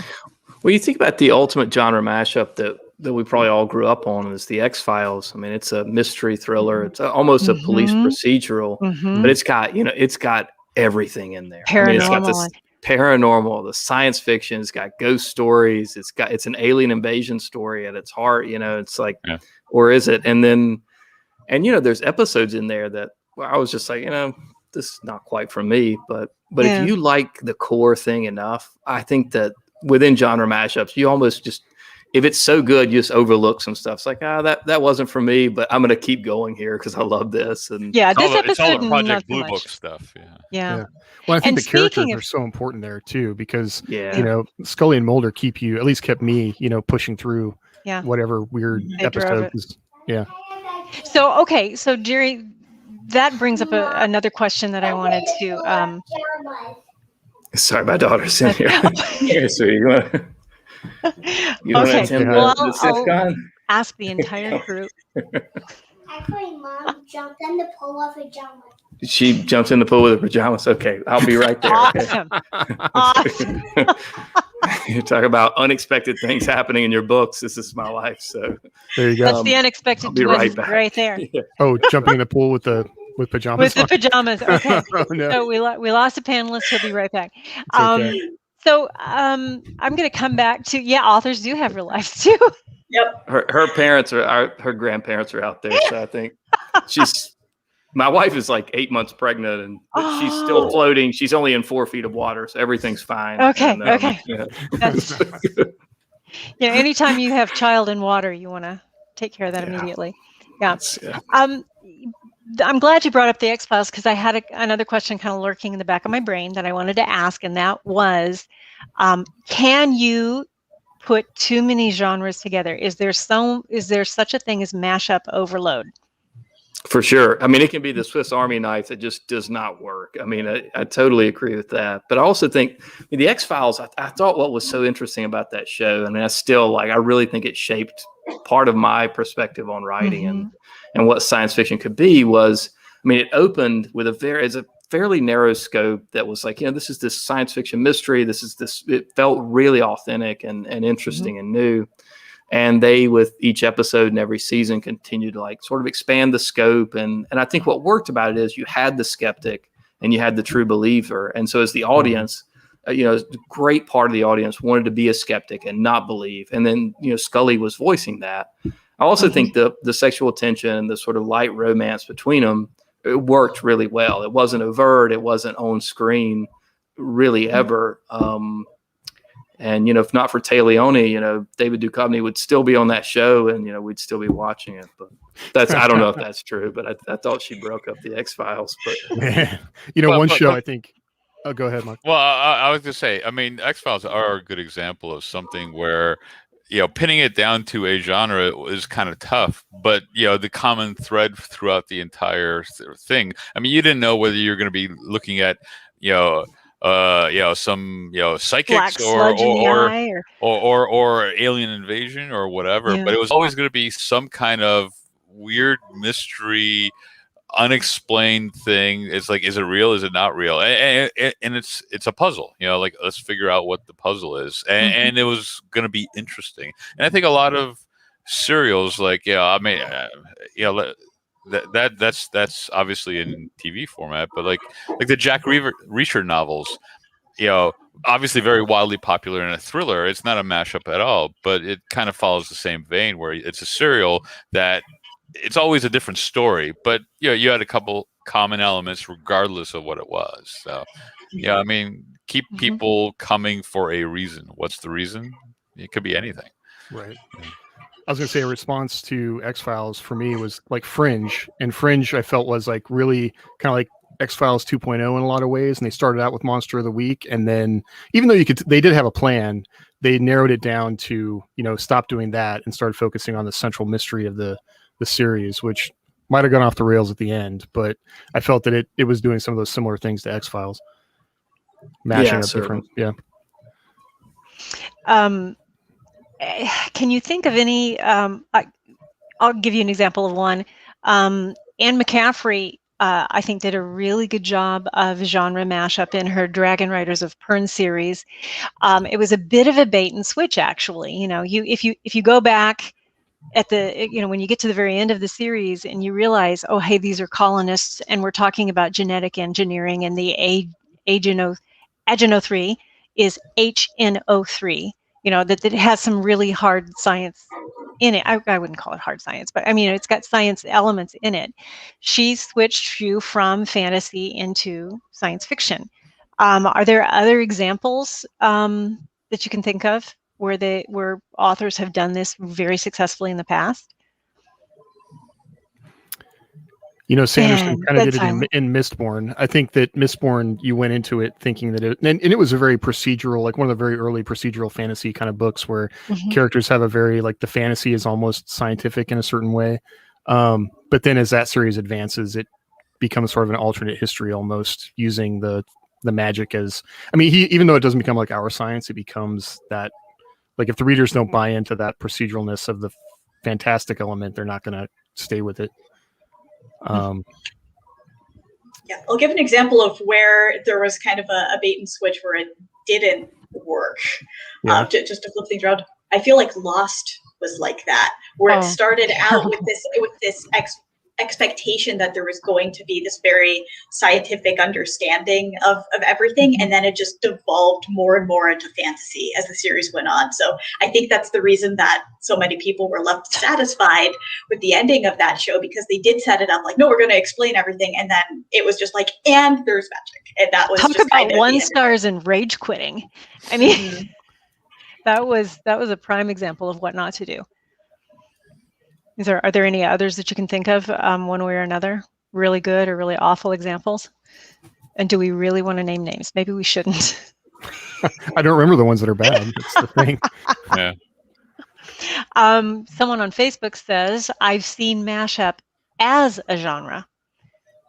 Speaker 2: Well, you think about the ultimate genre mashup that we probably all grew up on is the X-Files. I mean, it's a mystery thriller. It's almost a police procedural, but it's got everything in there.
Speaker 1: Paranormal.
Speaker 2: I mean, it's got this paranormal, the science fiction. It's got ghost stories. It's an alien invasion story at its heart. It's like, or is it? And then, there's episodes in there that I was just like, this is not quite for me. But if you like the core thing enough, I think that within genre mashups, you almost just, if it's so good, you just overlook some stuff. It's like, that wasn't for me, but I'm going to keep going here because I love this. And
Speaker 1: Yeah,
Speaker 5: It's all
Speaker 1: this
Speaker 5: the, it's all
Speaker 1: episode
Speaker 5: the
Speaker 1: not
Speaker 5: Project
Speaker 1: so
Speaker 5: Blue
Speaker 1: much.
Speaker 5: Book stuff. Yeah.
Speaker 1: Yeah.
Speaker 4: Well, I think
Speaker 1: And
Speaker 4: the characters
Speaker 1: speaking
Speaker 4: are
Speaker 1: of-
Speaker 4: so important there too, because
Speaker 2: yeah,
Speaker 4: Scully and Mulder at least kept me, pushing through
Speaker 1: Yeah.
Speaker 4: whatever weird
Speaker 1: They drove
Speaker 4: episode.
Speaker 1: it.
Speaker 4: Yeah.
Speaker 1: So, okay. So, Jerry, that brings up another question that I wanted to.
Speaker 2: sorry, my daughter's in here. Here, sweetie, you want to
Speaker 1: Okay.
Speaker 2: attend
Speaker 1: Well,
Speaker 2: the
Speaker 1: I'll
Speaker 2: SFFCon?
Speaker 1: ask the entire group.
Speaker 6: Actually, Mom jumped in the pool of pajamas.
Speaker 2: She jumps in the pool with her pajamas. Okay, I'll be right there. Okay?
Speaker 1: Awesome. Awesome.
Speaker 2: You talk about unexpected things happening in your books. This is my life. So
Speaker 4: There you go.
Speaker 1: That's the unexpected
Speaker 2: I'll be
Speaker 1: twist
Speaker 2: right
Speaker 1: right,
Speaker 2: back.
Speaker 1: there.
Speaker 2: Yeah.
Speaker 4: Oh, jumping in the pool with pajamas.
Speaker 1: With the pajamas. Okay.
Speaker 4: Oh, no.
Speaker 1: So we lost a panelist. He'll be right back.
Speaker 4: It's okay.
Speaker 1: So I'm going to come back to, authors do have real lives too.
Speaker 3: Yep.
Speaker 2: Her parents her grandparents are out there. So I think my wife is like 8 months pregnant, but she's still floating. She's only in 4 feet of water, so everything's fine.
Speaker 1: Okay,
Speaker 2: And,
Speaker 1: okay.
Speaker 2: Yeah.
Speaker 1: That's, anytime you have child in water, you want to take care of that
Speaker 2: Yeah.
Speaker 1: immediately. Yeah.
Speaker 2: Yeah.
Speaker 1: I'm glad you brought up the X-Files because I had another question kind of lurking in the back of my brain that I wanted to ask, and that was, can you put too many genres together? Is there such a thing as mashup overload?
Speaker 2: For sure. I mean, it can be the Swiss Army knife that just does not work. I mean, I totally agree with that. But I also think the X-Files, I thought what was so interesting about that show, and I really think it shaped part of my perspective on writing and what science fiction could be was, I mean, it opened with a fairly narrow scope that was like, this is this science fiction mystery. It felt really authentic and interesting and new. And they, with each episode and every season, continue to like sort of expand the scope. And I think what worked about it is you had the skeptic and you had the true believer. And so as the audience, a great part of the audience wanted to be a skeptic and not believe. And then, Scully was voicing that. I also think the sexual tension, the sort of light romance between them, it worked really well. It wasn't overt. It wasn't on screen really ever. And, if not for Tay Leone, David Duchovny would still be on that show and, we'd still be watching it. But I don't know if that's true, but I thought she broke up the X-Files. But
Speaker 4: One show I think. Oh, go ahead, Mark.
Speaker 5: Well, I was going to say, I mean, X-Files are a good example of something where, pinning it down to a genre is kind of tough, but, the common thread throughout the entire thing, I mean, you didn't know whether you're going to be looking at, some psychics or alien invasion or whatever, but it was always going to be some kind of weird mystery, unexplained thing. It's like, is it real? Is it not real? And it's a puzzle. Like, let's figure out what the puzzle is, and it was going to be interesting. And I think a lot of serials, like that's obviously in TV format, but like the Jack Reacher novels, obviously very wildly popular in a thriller. It's not a mashup at all, but it kind of follows the same vein where it's a serial that it's always a different story, but you had a couple common elements regardless of what it was. So I mean, keep people coming for a reason. What's the reason? It could be anything.
Speaker 4: Right. I was going to say a response to X-Files for me was like Fringe, and Fringe I felt was like really kind of like X-Files 2.0 in a lot of ways. And they started out with Monster of the Week, and then even though they did have a plan, they narrowed it down to stop doing that and started focusing on the central mystery of the series, which might have gone off the rails at the end, but I felt that it was doing some of those similar things to X-Files, mashing up different. Yeah.
Speaker 1: Can you think of any? I'll give you an example of one. Anne McCaffrey, I think, did a really good job of genre mashup in her Dragon Riders of Pern series. It was a bit of a bait and switch, actually. If you go back at the when you get to the very end of the series and you realize, oh, hey, these are colonists and we're talking about genetic engineering, and the Ageno3 is HNO3. That it has some really hard science in it. I wouldn't call it hard science, but I mean, it's got science elements in it. She switched you from fantasy into science fiction. Are there other examples that you can think of? where authors have done this very successfully in the past?
Speaker 4: Sanderson
Speaker 1: Man,
Speaker 4: kind of
Speaker 1: dead
Speaker 4: did it
Speaker 1: silent.
Speaker 4: in Mistborn. I think that Mistborn, you went into it thinking that and it was a very procedural, like one of the very early procedural fantasy kind of books where
Speaker 1: Mhm.
Speaker 4: characters have a very, like, the fantasy is almost scientific in a certain way. But then as that series advances, it becomes sort of an alternate history almost, using the magic as, I mean, even though it doesn't become like our science, it becomes that, like, if the readers don't buy into that proceduralness of the fantastic element, they're not going to stay with it.
Speaker 3: Yeah, I'll give an example of where there was kind of a bait and switch where it didn't work.
Speaker 4: Yeah.
Speaker 3: Just to flip things around, I feel like Lost was like that, where it started out with this expectation that there was going to be this very scientific understanding of everything, and then it just devolved more and more into fantasy as the series went on. So I think that's the reason that so many people were left satisfied with the ending of that show, because they did set it up like, no, we're going to explain everything, and then it was just like, and there's magic, and that was
Speaker 1: Talk
Speaker 3: just kind
Speaker 1: about
Speaker 3: of
Speaker 1: one stars and rage quitting. I mean, that was a prime example of what not to do. Are there any others that you can think of, one way or another? Really good or really awful examples? And do we really want to name names? Maybe we shouldn't.
Speaker 4: I don't remember the ones that are bad. That's the thing.
Speaker 5: Yeah.
Speaker 1: Someone on Facebook says, I've seen mashup as a genre,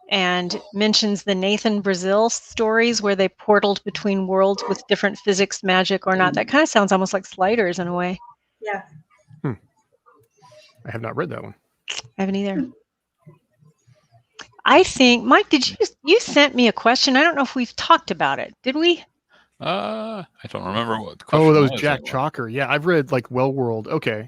Speaker 1: and mentions the Nathan Brazil stories where they portaled between worlds with different physics, magic, or not. That kind of sounds almost like Sliders in a way.
Speaker 3: Yeah.
Speaker 4: I have not read that one.
Speaker 1: I haven't either. I think, Mike, you sent me a question? I don't know if we've talked about it. Did we?
Speaker 5: I don't remember what the question
Speaker 4: Oh, that was
Speaker 5: was.
Speaker 4: Jack Chalker. Yeah, I've read like Well World. Okay,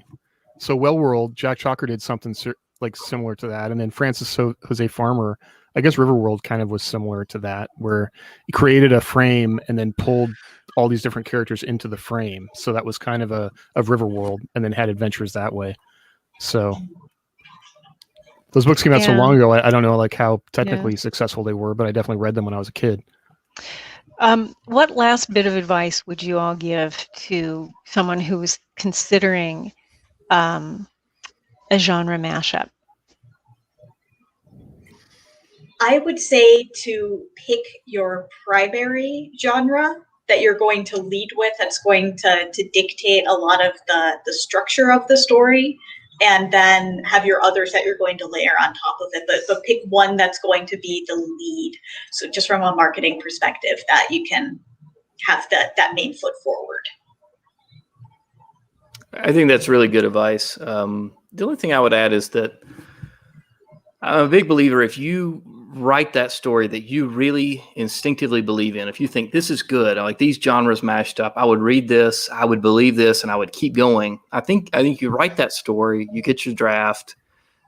Speaker 4: so Well World, Jack Chalker did something like similar to that, and then Francis Jose Farmer, I guess Riverworld kind of was similar to that, where he created a frame and then pulled all these different characters into the frame. So that was kind of of Riverworld, and then had adventures that way. So those books came out so long ago. I don't know like how technically successful they were, but I definitely read them when I was a kid.
Speaker 1: What last bit of advice would you all give to someone who's considering a genre mashup?
Speaker 3: I would say to pick your primary genre that you're going to lead with, that's going to dictate a lot of the structure of the story, and then have your others that you're going to layer on top of it. But pick one that's going to be the lead. So just from a marketing perspective, that you can have that main foot forward.
Speaker 2: I think that's really good advice. The only thing I would add is that I'm a big believer, if you write that story that you really instinctively believe in, if you think this is good, like these genres mashed up, I would read this, I would believe this, and I would keep going. I think you write that story, you get your draft,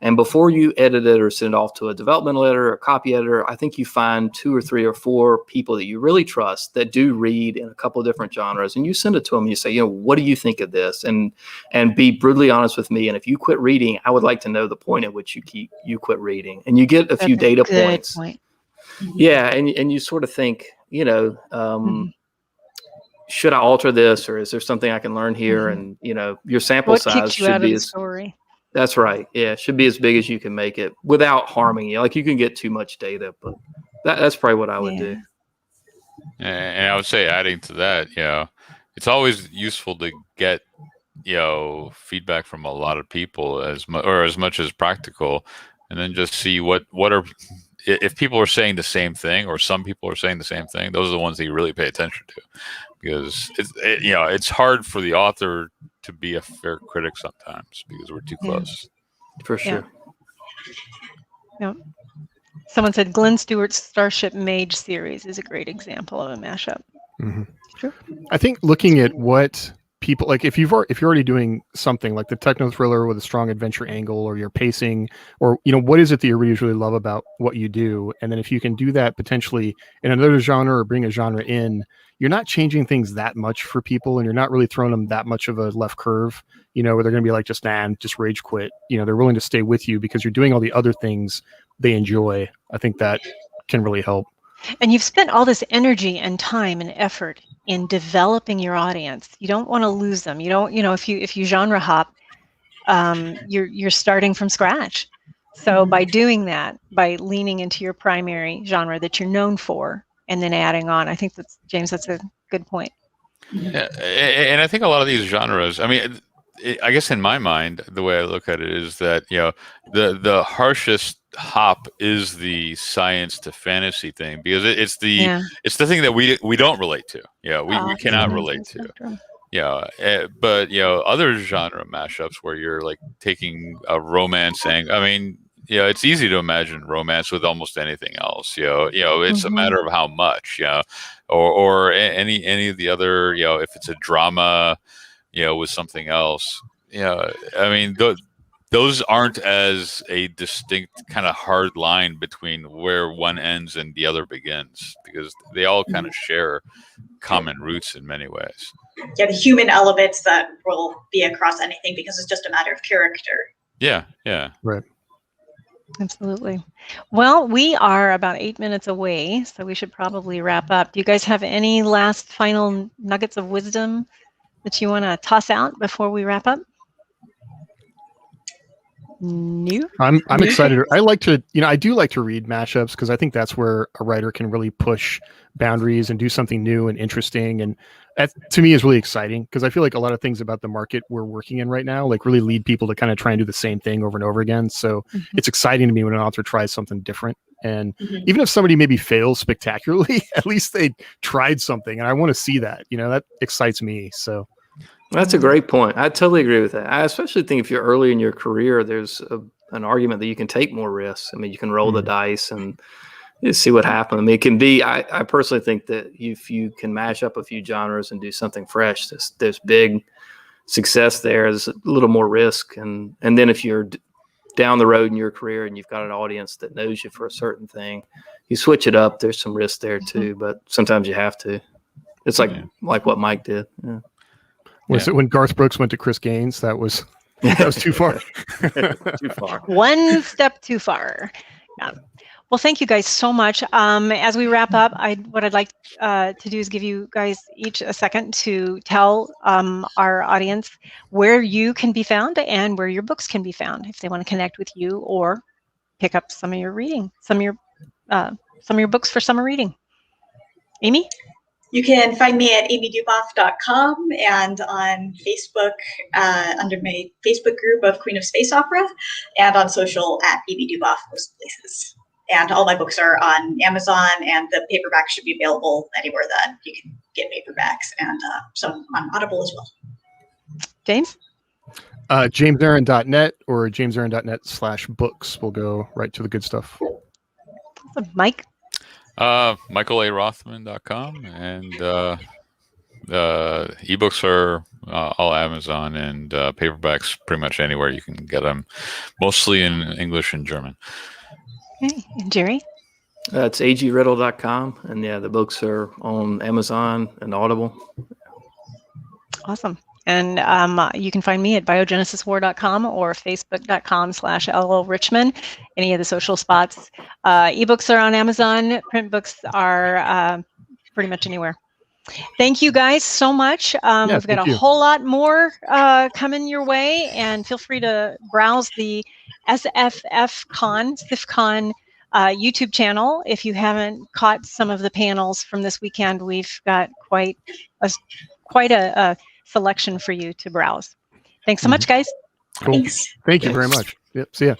Speaker 2: and before you edit it or send it off to a developmental editor or copy editor, I think you find 2 or 3 or 4 people that you really trust that do read in a couple of different genres, and you send it to them and you say, what do you think of this? And be brutally honest with me. And if you quit reading, I would like to know the point at which you quit reading. And you get a few data points.
Speaker 1: Point.
Speaker 2: Yeah, and you sort of think, should I alter this, or is there something I can learn here? And your sample size should be as
Speaker 1: story.
Speaker 2: That's right. Yeah, it should be as big as you can make it without harming you. Like you can get too much data, but that's probably what I would do.
Speaker 5: And I would say, adding to that, it's always useful to get feedback from a lot of people as much as practical, and then just see what are, if people are saying the same thing, or some people are saying the same thing, those are the ones that you really pay attention to, because it's hard for the author to be a fair critic sometimes because we're too close.
Speaker 2: For sure.
Speaker 1: Yeah. Someone said Glenn Stewart's Starship Mage series is a great example of a mashup.
Speaker 4: Mm-hmm.
Speaker 1: Sure.
Speaker 4: I think looking at what people like, if you're already doing something like the techno thriller with a strong adventure angle, or you're pacing, or what is it that your readers really love about what you do, and then if you can do that potentially in another genre or bring a genre in, you're not changing things that much for people, and you're not really throwing them that much of a left curve, where they're going to be like, just rage quit. They're willing to stay with you because you're doing all the other things they enjoy. I think that can really help.
Speaker 1: And you've spent all this energy and time and effort in developing your audience. You don't want to lose them. You don't, if you genre hop, you're starting from scratch. So by doing that, by leaning into your primary genre that you're known for, and then adding on, I think that's, James, that's a good point.
Speaker 5: Yeah, and I think a lot of these genres, I mean, I guess in my mind, the way I look at it is that, the harshest hop is the science to fantasy thing, because it's the thing that we don't relate to. We cannot relate to. But other genre mashups where you're like taking a romance I mean, it's easy to imagine romance with almost anything else. It's a matter of how much. Or any of the other. If it's a drama, with something else. I mean, those aren't as a distinct kind of hard line between where one ends and the other begins, because they all kind of share common roots in many ways.
Speaker 3: Yeah, the human elements that will be across anything, because it's just a matter of character.
Speaker 5: Yeah.
Speaker 4: Right.
Speaker 1: Absolutely. Well, we are about 8 minutes away, so we should probably wrap up. Do you guys have any last final nuggets of wisdom that you want to toss out before we wrap up? No.
Speaker 4: I'm excited. I like to, I do like to read mashups, because I think that's where a writer can really push boundaries and do something new and interesting. And that, to me, is really exciting, because I feel like a lot of things about the market we're working in right now, like, really lead people to kind of try and do the same thing over and over again. So it's exciting to me when an author tries something different. And even if somebody maybe fails spectacularly, at least they tried something. And I want to see that, that excites me. So.
Speaker 2: That's a great point. I totally agree with that. I especially think if you're early in your career, there's an argument that you can take more risks. I mean, you can roll the dice and see what happens. I mean, it can be, I personally think that if you can mash up a few genres and do something fresh, there's big success there. There's a little more risk. And then if you're down the road in your career and you've got an audience that knows you for a certain thing, you switch it up. There's some risk there too, but sometimes you have to. It's like what Mike did. Yeah.
Speaker 4: Was it when Garth Brooks went to Chris Gaines? That was too far.
Speaker 2: Too far.
Speaker 1: One step too far. Yeah. Well, thank you guys so much. As we wrap up, what I'd like to do is give you guys each a second to tell our audience where you can be found and where your books can be found, if they want to connect with you or pick up some of your reading, some of your books for summer reading. Amy?
Speaker 3: You can find me at amyduboff.com and on Facebook under my Facebook group of Queen of Space Opera, and on social at Amy Duboff, most places. And all my books are on Amazon, and the paperback should be available anywhere that you can get paperbacks, and some on Audible as well.
Speaker 1: James?
Speaker 4: JamesAaron.net or JamesAaron.net/books will go right to the good stuff.
Speaker 1: Awesome. Mike?
Speaker 5: MichaelARothman.com, and ebooks are all Amazon, and paperbacks pretty much anywhere you can get them, mostly in English and German.
Speaker 1: Okay. And Jerry?
Speaker 2: It's agriddle.com, and the books are on Amazon and Audible.
Speaker 1: Awesome. And you can find me at biogenesiswar.com or facebook.com/LLRichman, any of the social spots. Ebooks are on Amazon. Print books are pretty much anywhere. Thank you guys so much. We've got a whole lot more coming your way, and feel free to browse the SFFCon YouTube channel. If you haven't caught some of the panels from this weekend, we've got quite a selection for you to browse. Thanks so much, guys.
Speaker 4: Cool.
Speaker 3: Thanks.
Speaker 4: Thank you very much. Yep. See ya.